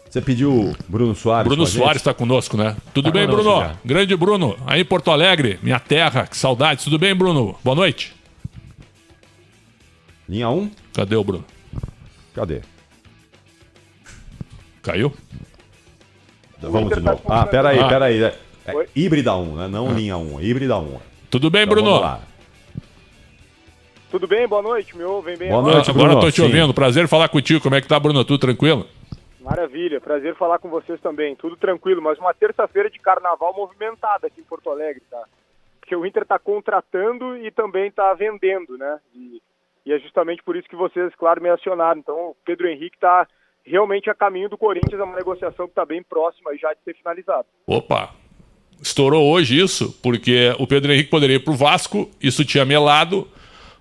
Você pediu Bruno Soares. Bruno Soares está conosco, né? Tudo bem, Bruno? Já. Grande Bruno, aí em Porto Alegre, minha terra, que saudades. Tudo bem, Bruno? Boa noite. Linha 1? Cadê o Bruno? Cadê? Caiu? Vamos de novo. Peraí. É híbrida 1, né? Não linha 1, é híbrida 1. Tudo bem, então, Bruno? Vamos lá. Tudo bem? Boa noite, me ouvem bem? Boa noite, Bruno. Agora eu tô te ouvindo. Prazer falar contigo. Como é que tá, Bruno? Tudo tranquilo? Maravilha, prazer falar com vocês também. Tudo tranquilo, mas uma terça-feira de carnaval movimentada aqui em Porto Alegre, tá? Porque o Inter tá contratando e também tá vendendo, né? E é justamente por isso que vocês, claro, me acionaram. Então, o Pedro Henrique tá realmente a caminho do Corinthians, é uma negociação que tá bem próxima já de ser finalizada. Opa! Estourou hoje isso, porque o Pedro Henrique poderia ir pro Vasco, isso tinha melado,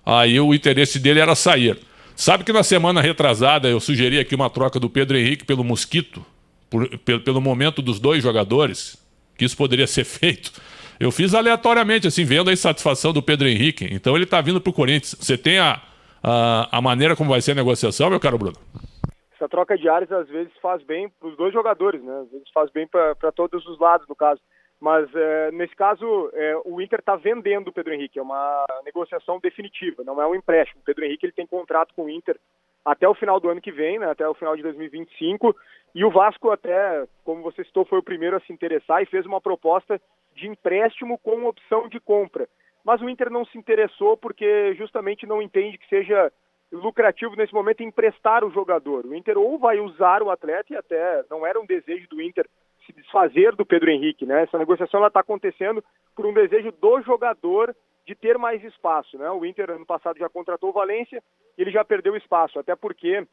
aí o interesse dele era sair. Sabe que na semana retrasada eu sugeri aqui uma troca do Pedro Henrique pelo Mosquito, pelo momento dos dois jogadores, que isso poderia ser feito. Eu fiz aleatoriamente, assim, vendo a insatisfação do Pedro Henrique. Então ele tá vindo pro Corinthians. Você tem a maneira como vai ser a negociação, meu caro Bruno? Essa troca de áreas às vezes faz bem para os dois jogadores, né? Às vezes faz bem para todos os lados, no caso. Mas nesse caso, o Inter está vendendo o Pedro Henrique, é uma negociação definitiva, não é um empréstimo. O Pedro Henrique ele tem contrato com o Inter até o final do ano que vem, né, até o final de 2025, e o Vasco até, como você citou, foi o primeiro a se interessar e fez uma proposta de empréstimo com opção de compra. Mas o Inter não se interessou porque justamente não entende que seja lucrativo nesse momento emprestar o jogador. O Inter ou vai usar o atleta, e até não era um desejo do Inter se desfazer do Pedro Henrique, né? Essa negociação está acontecendo por um desejo do jogador de ter mais espaço, né? O Inter ano passado já contratou o Valência e ele já perdeu espaço, até porque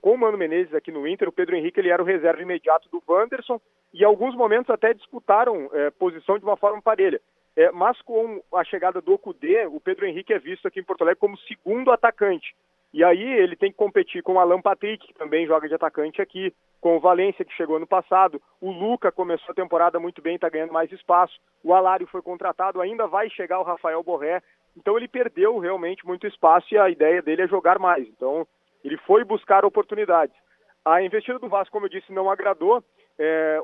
com o Mano Menezes aqui no Inter, o Pedro Henrique ele era o reserva imediato do Wanderson e em alguns momentos até disputaram posição de uma forma parelha. Mas com a chegada do Kudê, o Pedro Henrique é visto aqui em Porto Alegre como segundo atacante. E aí ele tem que competir com o Alan Patrick, que também joga de atacante aqui, com o Valência, que chegou ano passado. O Luca começou a temporada muito bem, está ganhando mais espaço. O Alário foi contratado, ainda vai chegar o Rafael Borré. Então ele perdeu realmente muito espaço e a ideia dele é jogar mais. Então ele foi buscar oportunidades. A investida do Vasco, como eu disse, não agradou.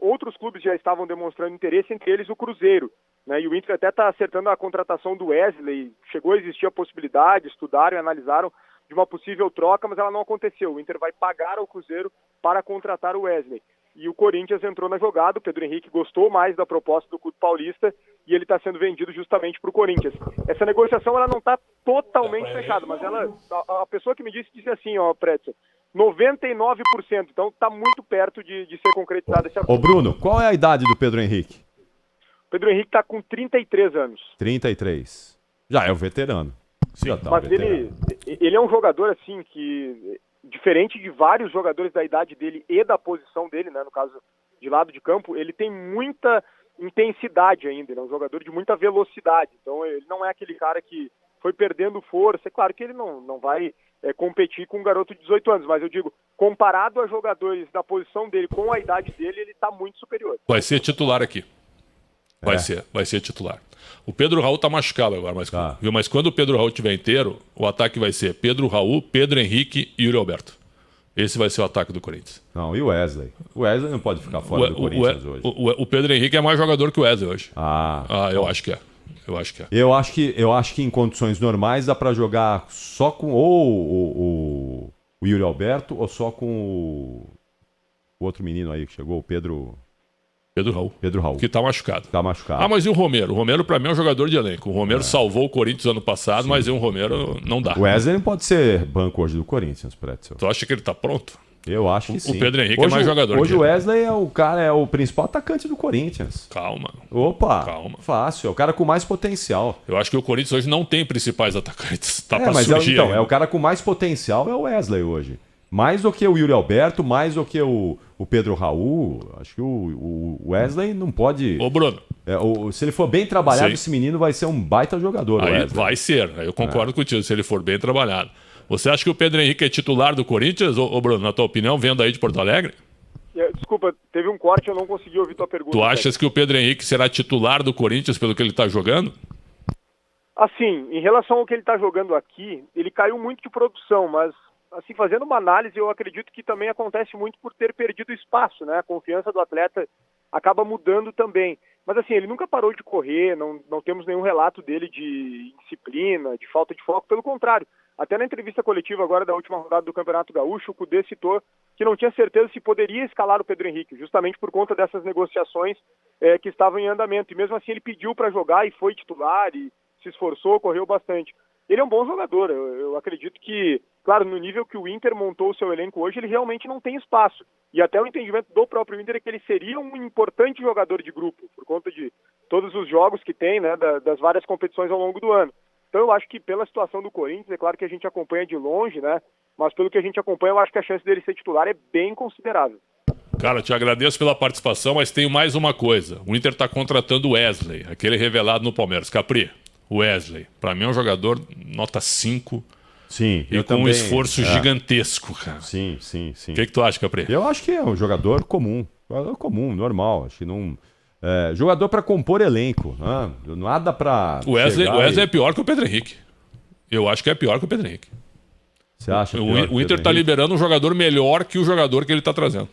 Outros clubes já estavam demonstrando interesse, entre eles o Cruzeiro, né? E o Inter até está acertando a contratação do Wesley. Chegou a existir a possibilidade, estudaram e analisaram de uma possível troca, mas ela não aconteceu. O Inter vai pagar ao Cruzeiro para contratar o Wesley. E o Corinthians entrou na jogada, o Pedro Henrique gostou mais da proposta do Clube Paulista e ele está sendo vendido justamente para o Corinthians. Essa negociação ela não está totalmente fechada, mas a pessoa que me disse assim, ó, Pretzel, 99%, então está muito perto de ser concretizado esse acordo. Ô Bruno, qual é a idade do Pedro Henrique? O Pedro Henrique está com 33 anos. 33. Já é o veterano. Sim, mas ele é um jogador assim que, diferente de vários jogadores da idade dele e da posição dele, né, no caso de lado de campo, ele tem muita intensidade ainda, ele é um jogador de muita velocidade, então ele não é aquele cara que foi perdendo força. É claro que ele não vai competir com um garoto de 18 anos, mas eu digo, comparado a jogadores da posição dele com a idade dele, ele está muito superior. Vai ser titular aqui. Vai ser titular. O Pedro Raul tá machucado agora, mas quando o Pedro Raul estiver inteiro, o ataque vai ser Pedro Raul, Pedro Henrique e Yuri Alberto. Esse vai ser o ataque do Corinthians. Não, e o Wesley? O Wesley não pode ficar fora do Corinthians hoje. O Pedro Henrique é mais jogador que o Wesley hoje. Eu acho que é. Eu acho que em condições normais dá pra jogar só com o Yuri Alberto ou só com o outro menino aí que chegou, o Pedro Raul. Que tá machucado. Ah, mas e o Romero? O Romero, pra mim, é um jogador de elenco. O Romero salvou o Corinthians ano passado, mas o Romero não dá. O Wesley não pode ser banco hoje do Corinthians, Pretzel. Tu acha que ele tá pronto? Eu acho que sim. O Pedro Henrique hoje, é mais jogador. Hoje o Wesley é o principal atacante do Corinthians. Calma. Fácil. É o cara com mais potencial. Eu acho que o Corinthians hoje não tem principais atacantes. Tá pra mas surgir. É o cara com mais potencial é o Wesley hoje. Mais do que o Yuri Alberto, mais do que o Pedro Raul. Acho que o Wesley não pode... Ô, Bruno. Se ele for bem trabalhado, esse menino vai ser um baita jogador. Aí vai ser. Eu concordo contigo, se ele for bem trabalhado. Você acha que o Pedro Henrique é titular do Corinthians, ô Bruno, na tua opinião, vendo aí de Porto Alegre? Desculpa, teve um corte, eu não consegui ouvir tua pergunta. Tu achas que o Pedro Henrique será titular do Corinthians pelo que ele está jogando? Assim, em relação ao que ele está jogando aqui, ele caiu muito de produção, mas assim, fazendo uma análise, eu acredito que também acontece muito por ter perdido espaço, né? A confiança do atleta acaba mudando também. Mas assim, ele nunca parou de correr, não temos nenhum relato dele de indisciplina, de falta de foco, pelo contrário. Até na entrevista coletiva agora da última rodada do Campeonato Gaúcho, o Cudê citou que não tinha certeza se poderia escalar o Pedro Henrique, justamente por conta dessas negociações que estavam em andamento. E mesmo assim ele pediu para jogar e foi titular e se esforçou, correu bastante. Ele é um bom jogador, eu acredito que, claro, no nível que o Inter montou o seu elenco hoje, ele realmente não tem espaço. E até o entendimento do próprio Inter é que ele seria um importante jogador de grupo, por conta de todos os jogos que tem, né, das várias competições ao longo do ano. Então eu acho que pela situação do Corinthians, é claro que a gente acompanha de longe, né, mas pelo que a gente acompanha, eu acho que a chance dele ser titular é bem considerável. Cara, te agradeço pela participação, mas tenho mais uma coisa. O Inter está contratando o Wesley, aquele revelado no Palmeiras. Capri, o Wesley, para mim é um jogador nota 5. Sim, e com um esforço gigantesco, cara. Sim. O que tu acha, Capri? Eu acho que é um jogador comum, normal. Acho que não... jogador para compor elenco, nada para... O Wesley é pior que o Pedro Henrique. Eu acho que é pior que o Pedro Henrique. Você acha? O Inter está liberando um jogador melhor que o jogador que ele está trazendo.